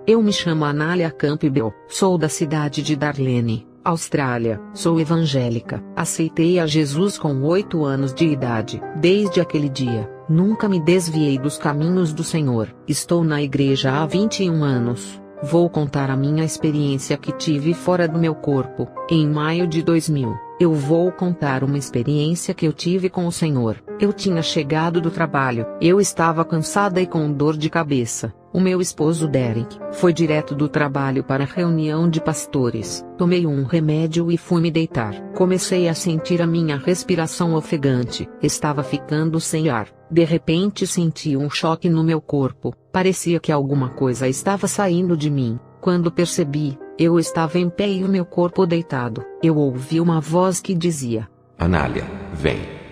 Eu me chamo Anália Campbell, sou da cidade de Darlene, Austrália, sou evangélica. Aceitei a Jesus com 8 anos de idade. Desde aquele dia, nunca me desviei dos caminhos do Senhor. Estou na igreja há 21 anos. Vou contar a minha experiência que tive fora do meu corpo. Em maio de 2000, eu vou contar uma experiência que eu tive com o Senhor. Eu tinha chegado do trabalho. Eu estava cansada e com dor de cabeça. O meu esposo Derek foi direto do trabalho para a reunião de pastores. Tomei um remédio e fui me deitar. Comecei a sentir a minha respiração ofegante. Estava ficando sem ar. De repente senti um choque no meu corpo. Parecia que alguma coisa estava saindo de mim. Quando percebi, eu estava em pé e o meu corpo deitado. Eu ouvi uma voz que dizia: Anália, vem.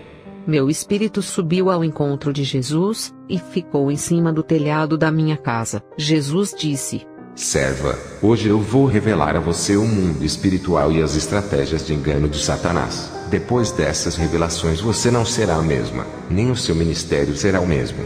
Meu espírito subiu ao encontro de Jesus, e ficou em cima do telhado da minha casa. Jesus disse: Serva, hoje eu vou revelar a você o mundo espiritual e as estratégias de engano de Satanás. Depois dessas revelações você não será a mesma, nem o seu ministério será o mesmo.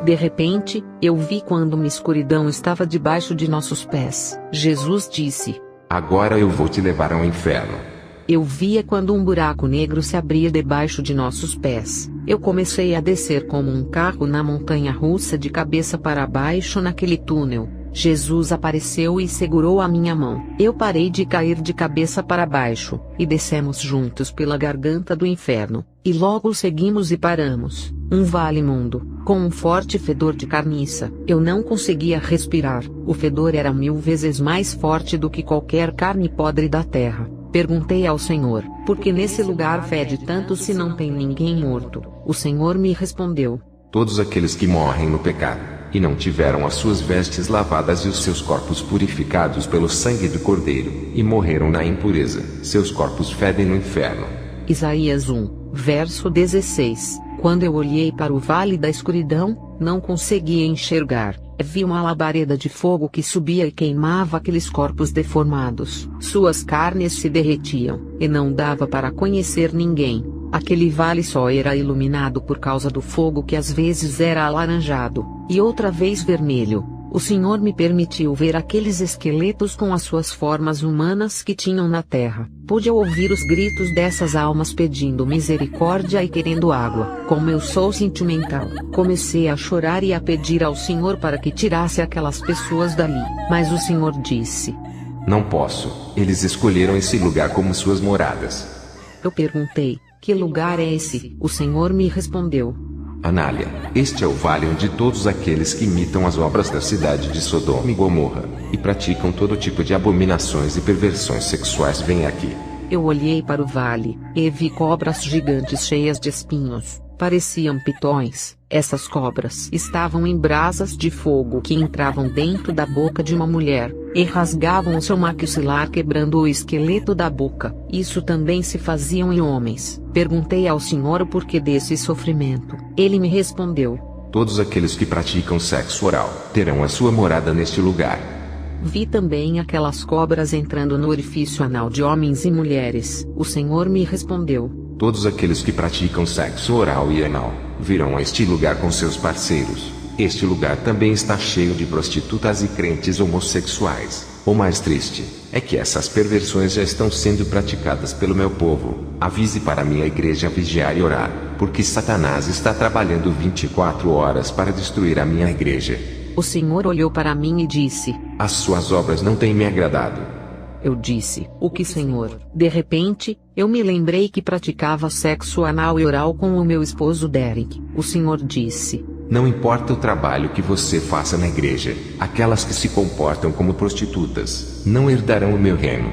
De repente, eu vi quando uma escuridão estava debaixo de nossos pés. Jesus disse: Agora eu vou te levar ao inferno. Eu via quando um buraco negro se abria debaixo de nossos pés. Eu comecei a descer como um carro na montanha-russa de cabeça para baixo naquele túnel. Jesus apareceu e segurou a minha mão. Eu parei de cair de cabeça para baixo, e descemos juntos pela garganta do inferno. E logo seguimos e paramos. Um vale imundo, com um forte fedor de carniça. Eu não conseguia respirar. O fedor era 1000 vezes mais forte do que qualquer carne podre da terra. Perguntei ao Senhor: por que nesse lugar fede tanto se não tem ninguém morto? O Senhor me respondeu: todos aqueles que morrem no pecado, e não tiveram as suas vestes lavadas e os seus corpos purificados pelo sangue do Cordeiro, e morreram na impureza, seus corpos fedem no inferno. Isaías 1, verso 16. Quando eu olhei para o vale da escuridão, não conseguia enxergar. Vi uma labareda de fogo que subia e queimava aqueles corpos deformados. Suas carnes se derretiam, e não dava para conhecer ninguém. Aquele vale só era iluminado por causa do fogo que às vezes era alaranjado, e outra vez vermelho. O Senhor me permitiu ver aqueles esqueletos com as suas formas humanas que tinham na terra. Pude ouvir os gritos dessas almas pedindo misericórdia e querendo água. Como eu sou sentimental, comecei a chorar e a pedir ao Senhor para que tirasse aquelas pessoas dali. Mas o Senhor disse: não posso, eles escolheram esse lugar como suas moradas. Eu perguntei: que lugar é esse? O Senhor me respondeu: Anália, este é o vale onde todos aqueles que imitam as obras da cidade de Sodoma e Gomorra, e praticam todo tipo de abominações e perversões sexuais vêm aqui. Eu olhei para o vale, e vi cobras gigantes cheias de espinhos, pareciam pitões. Essas cobras estavam em brasas de fogo que entravam dentro da boca de uma mulher, e rasgavam o seu maxilar quebrando o esqueleto da boca. Isso também se faziam em homens. Perguntei ao Senhor o porquê desse sofrimento. Ele me respondeu: todos aqueles que praticam sexo oral terão a sua morada neste lugar. Vi também aquelas cobras entrando no orifício anal de homens e mulheres. O Senhor me respondeu: todos aqueles que praticam sexo oral e anal virão a este lugar com seus parceiros. Este lugar também está cheio de prostitutas e crentes homossexuais. O mais triste é que essas perversões já estão sendo praticadas pelo meu povo. Avise para minha igreja vigiar e orar, porque Satanás está trabalhando 24 horas para destruir a minha igreja. O Senhor olhou para mim e disse: as suas obras não têm me agradado. Eu disse: o que, Senhor? De repente, eu me lembrei que praticava sexo anal e oral com o meu esposo Derek. O Senhor disse: não importa o trabalho que você faça na igreja, aquelas que se comportam como prostitutas não herdarão o meu reino.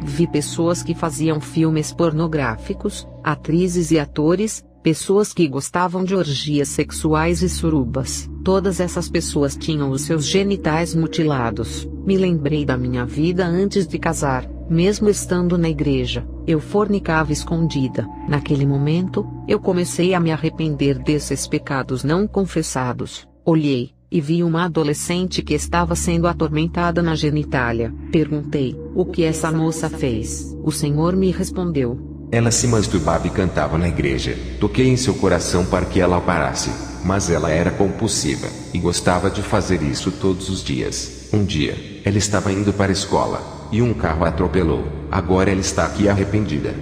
Vi pessoas que faziam filmes pornográficos, atrizes e atores, pessoas que gostavam de orgias sexuais e surubas. Todas essas pessoas tinham os seus genitais mutilados. Me lembrei da minha vida antes de casar. Mesmo estando na igreja, eu fornicava escondida. Naquele momento, eu comecei a me arrepender desses pecados não confessados. Olhei, e vi uma adolescente que estava sendo atormentada na genitália. Perguntei: o que essa moça fez? O Senhor me respondeu: ela se masturbava e cantava na igreja. Toquei em seu coração para que ela parasse, mas ela era compulsiva, e gostava de fazer isso todos os dias. Um dia, ela estava indo para a escola, e um carro a atropelou. Agora ela está aqui arrependida.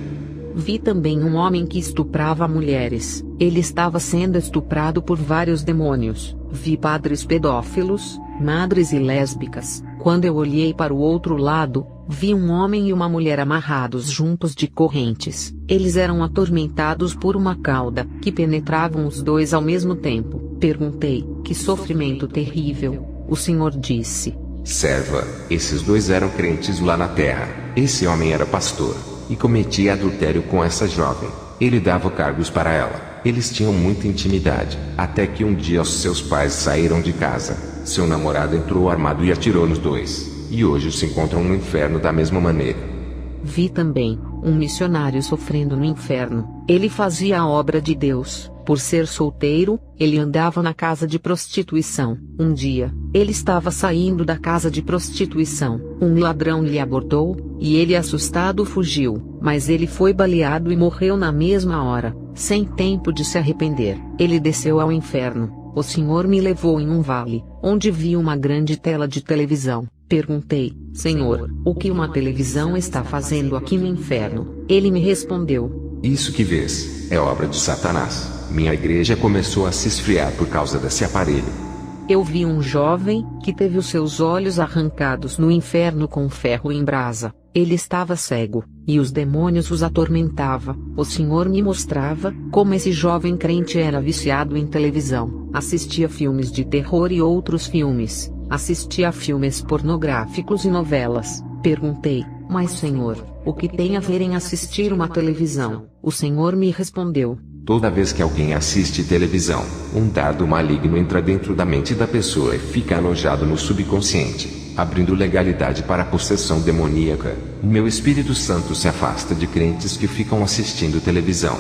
Vi também um homem que estuprava mulheres. Ele estava sendo estuprado por vários demônios. Vi padres pedófilos, madres e lésbicas. Quando eu olhei para o outro lado, vi um homem e uma mulher amarrados juntos de correntes. Eles eram atormentados por uma cauda, que penetravam os dois ao mesmo tempo. Perguntei: que sofrimento terrível. O Senhor disse: serva, esses dois eram crentes lá na terra. Esse homem era pastor, e cometia adultério com essa jovem. Ele dava cargos para ela. Eles tinham muita intimidade, até que um dia os seus pais saíram de casa. Seu namorado entrou armado e atirou nos dois. E hoje se encontram no inferno da mesma maneira. Vi também um missionário sofrendo no inferno. Ele fazia a obra de Deus. Por ser solteiro, ele andava na casa de prostituição. Um dia, ele estava saindo da casa de prostituição. Um ladrão lhe abordou, e ele assustado fugiu. Mas ele foi baleado e morreu na mesma hora, sem tempo de se arrepender. Ele desceu ao inferno. O Senhor me levou em um vale, onde vi uma grande tela de televisão. Perguntei: Senhor, o que uma televisão está fazendo aqui no inferno? Ele me respondeu: isso que vês é obra de Satanás. Minha igreja começou a se esfriar por causa desse aparelho. Eu vi um jovem, que teve os seus olhos arrancados no inferno com ferro em brasa. Ele estava cego, e os demônios os atormentava. O Senhor me mostrava como esse jovem crente era viciado em televisão. Assistia filmes de terror e outros filmes. Assistia a filmes pornográficos e novelas. Perguntei: mas Senhor, o que tem a ver em assistir uma televisão? O Senhor me respondeu: toda vez que alguém assiste televisão, um dardo maligno entra dentro da mente da pessoa e fica alojado no subconsciente, abrindo legalidade para a possessão demoníaca. Meu Espírito Santo se afasta de crentes que ficam assistindo televisão.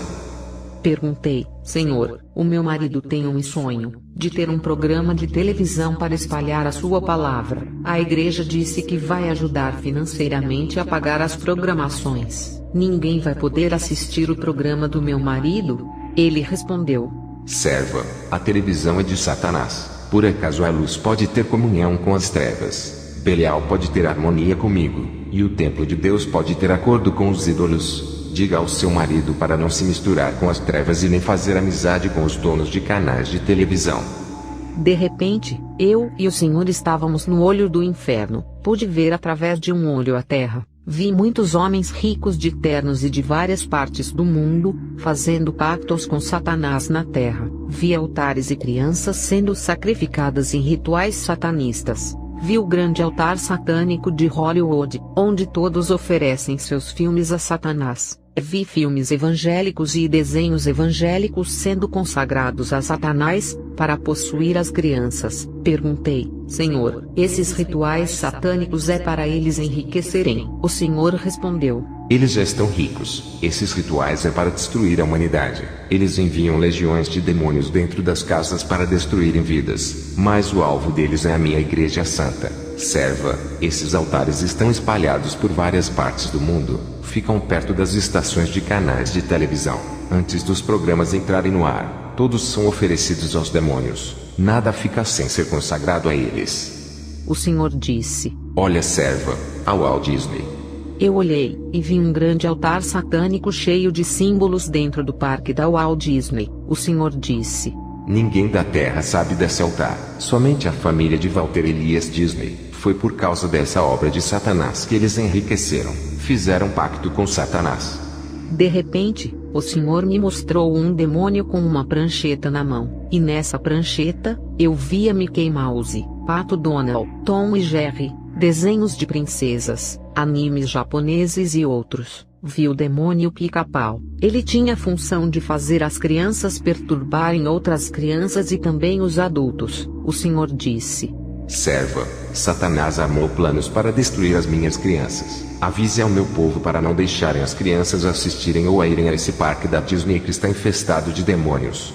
Perguntei: Senhor, o meu marido tem um sonho de ter um programa de televisão para espalhar a sua palavra. A igreja disse que vai ajudar financeiramente a pagar as programações. Ninguém vai poder assistir o programa do meu marido? Ele respondeu: serva, a televisão é de Satanás. Por acaso a luz pode ter comunhão com as trevas? Belial pode ter harmonia comigo, e o templo de Deus pode ter acordo com os ídolos? Diga ao seu marido para não se misturar com as trevas e nem fazer amizade com os donos de canais de televisão. De repente, eu e o Senhor estávamos no olho do inferno. Pude ver através de um olho a terra. Vi muitos homens ricos de ternos e de várias partes do mundo, fazendo pactos com Satanás na terra. Vi altares e crianças sendo sacrificadas em rituais satanistas. Vi o grande altar satânico de Hollywood, onde todos oferecem seus filmes a Satanás. Vi filmes evangélicos e desenhos evangélicos sendo consagrados a Satanás, para possuir as crianças. Perguntei: Senhor, esses rituais satânicos é para eles enriquecerem? O Senhor respondeu: eles já estão ricos. Esses rituais é para destruir a humanidade. Eles enviam legiões de demônios dentro das casas para destruírem vidas. Mas o alvo deles é a minha igreja santa. Serva, esses altares estão espalhados por várias partes do mundo. Ficam perto das estações de canais de televisão. Antes dos programas entrarem no ar, todos são oferecidos aos demônios. Nada fica sem ser consagrado a eles. O Senhor disse: olha, serva, ao Walt Disney. Eu olhei, e vi um grande altar satânico cheio de símbolos dentro do parque da Walt Disney. O Senhor disse: ninguém da terra sabe desse altar, somente a família de Walter Elias Disney. Foi por causa dessa obra de Satanás que eles enriqueceram. Fizeram pacto com Satanás. De repente, o Senhor me mostrou um demônio com uma prancheta na mão. E nessa prancheta, eu via Mickey Mouse, Pato Donald, Tom e Jerry, desenhos de princesas, animes japoneses e outros. Vi o demônio Pica-Pau. Ele tinha a função de fazer as crianças perturbarem outras crianças e também os adultos. O Senhor disse: serva, Satanás armou planos para destruir as minhas crianças. Avise ao meu povo para não deixarem as crianças assistirem ou a irem a esse parque da Disney que está infestado de demônios.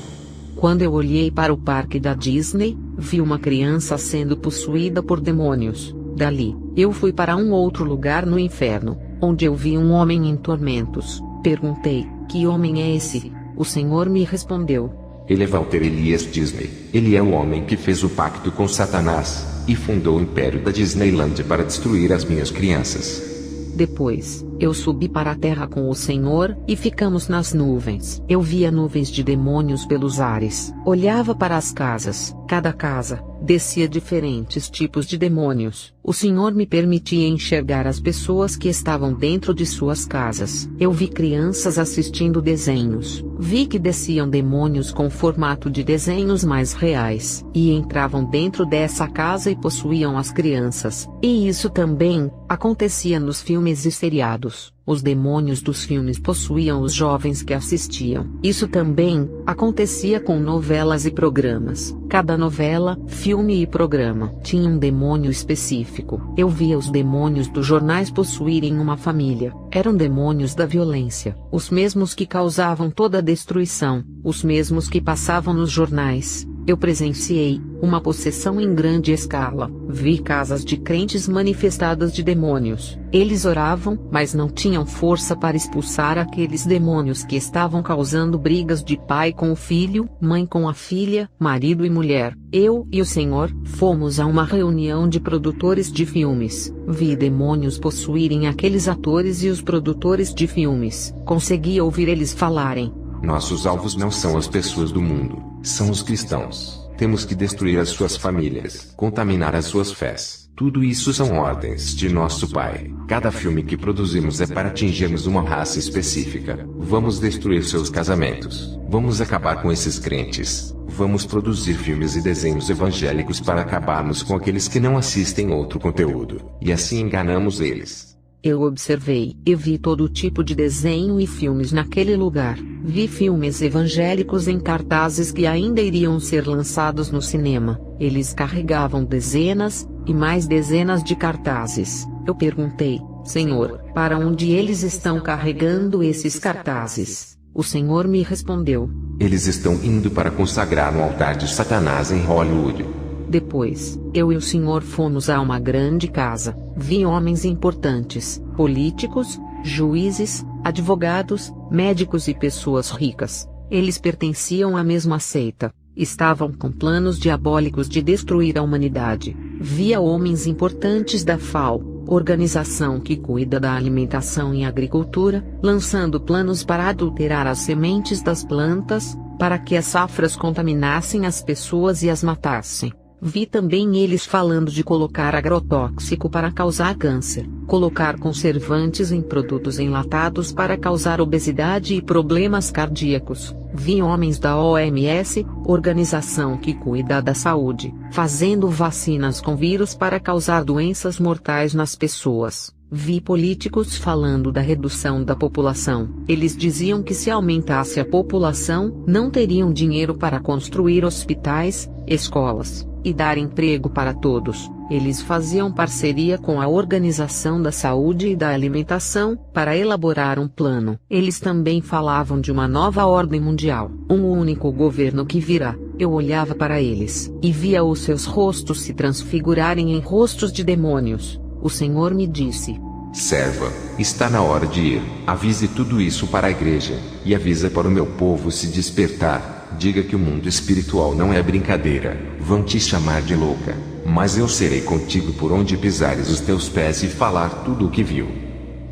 Quando eu olhei para o parque da Disney, vi uma criança sendo possuída por demônios. Dali, eu fui para um outro lugar no inferno, onde eu vi um homem em tormentos. Perguntei: que homem é esse? O Senhor me respondeu: Ele é Walter Elias Disney. Ele é o homem que fez o pacto com Satanás e fundou o império da Disneyland para destruir as minhas crianças. Depois, eu subi para a terra com o Senhor, e ficamos nas nuvens. Eu via nuvens de demônios pelos ares. Olhava para as casas. Cada casa descia diferentes tipos de demônios. O Senhor me permitia enxergar as pessoas que estavam dentro de suas casas. Eu vi crianças assistindo desenhos. Vi que desciam demônios com formato de desenhos mais reais, e entravam dentro dessa casa e possuíam as crianças. E isso também acontecia nos filmes e seriados. Os demônios dos filmes possuíam os jovens que assistiam. Isso também acontecia com novelas e programas. Cada novela, filme e programa tinha um demônio específico. Eu via os demônios dos jornais possuírem uma família. Eram demônios da violência, os mesmos que causavam toda a destruição, os mesmos que passavam nos jornais. Eu presenciei uma possessão em grande escala. Vi casas de crentes manifestadas de demônios. Eles oravam, mas não tinham força para expulsar aqueles demônios que estavam causando brigas de pai com o filho, mãe com a filha, marido e mulher. Eu e o Senhor fomos a uma reunião de produtores de filmes. Vi demônios possuírem aqueles atores e os produtores de filmes. Consegui ouvir eles falarem: nossos alvos não são as pessoas do mundo, são os cristãos. Temos que destruir as suas famílias, contaminar as suas fés. Tudo isso são ordens de nosso Pai. Cada filme que produzimos é para atingirmos uma raça específica. Vamos destruir seus casamentos. Vamos acabar com esses crentes. Vamos produzir filmes e desenhos evangélicos para acabarmos com aqueles que não assistem outro conteúdo. E assim enganamos eles. Eu observei e vi todo tipo de desenho e filmes naquele lugar. Vi filmes evangélicos em cartazes que ainda iriam ser lançados no cinema. Eles carregavam dezenas e mais dezenas de cartazes. Eu perguntei: Senhor, para onde eles estão carregando esses cartazes? O Senhor me respondeu: eles estão indo para consagrar no altar de Satanás em Hollywood. Depois, eu e o Senhor fomos a uma grande casa. Vi homens importantes, políticos, juízes, advogados, médicos e pessoas ricas. Eles pertenciam à mesma seita. Estavam com planos diabólicos de destruir a humanidade. Via homens importantes da FAO, organização que cuida da alimentação e agricultura, lançando planos para adulterar as sementes das plantas, para que as safras contaminassem as pessoas e as matassem. Vi também eles falando de colocar agrotóxico para causar câncer, colocar conservantes em produtos enlatados para causar obesidade e problemas cardíacos. Vi homens da OMS, organização que cuida da saúde, fazendo vacinas com vírus para causar doenças mortais nas pessoas. Vi políticos falando da redução da população. Eles diziam que se aumentasse a população, não teriam dinheiro para construir hospitais, escolas e dar emprego para todos. Eles faziam parceria com a Organização da Saúde e da Alimentação para elaborar um plano. Eles também falavam de uma nova ordem mundial, um único governo que virá. Eu olhava para eles e via os seus rostos se transfigurarem em rostos de demônios. O Senhor me disse: serva, está na hora de ir. Avise tudo isso para a igreja, e avisa para o meu povo se despertar. Diga que o mundo espiritual não é brincadeira. Vão te chamar de louca, mas eu serei contigo por onde pisares os teus pés e falar tudo o que viu.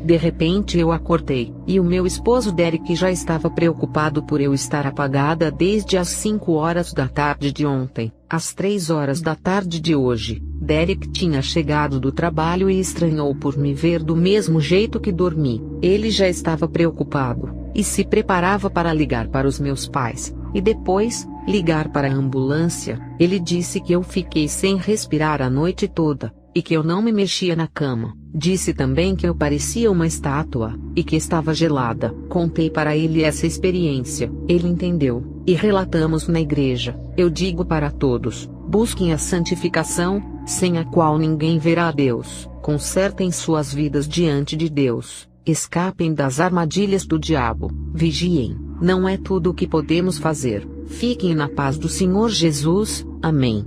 De repente eu acordei, e o meu esposo Derek já estava preocupado por eu estar apagada desde as 5 horas da tarde de ontem. Às 3 horas da tarde de hoje, Derek tinha chegado do trabalho e estranhou por me ver do mesmo jeito que dormi. Ele já estava preocupado, e se preparava para ligar para os meus pais, e depois, ligar para a ambulância. Ele disse que eu fiquei sem respirar a noite toda, e que eu não me mexia na cama. Disse também que eu parecia uma estátua, e que estava gelada. Contei para ele essa experiência. Ele entendeu, e relatamos na igreja. Eu digo para todos: busquem a santificação, sem a qual ninguém verá a Deus. Consertem suas vidas diante de Deus. Escapem das armadilhas do diabo. Vigiem. Não é tudo o que podemos fazer. Fiquem na paz do Senhor Jesus. Amém.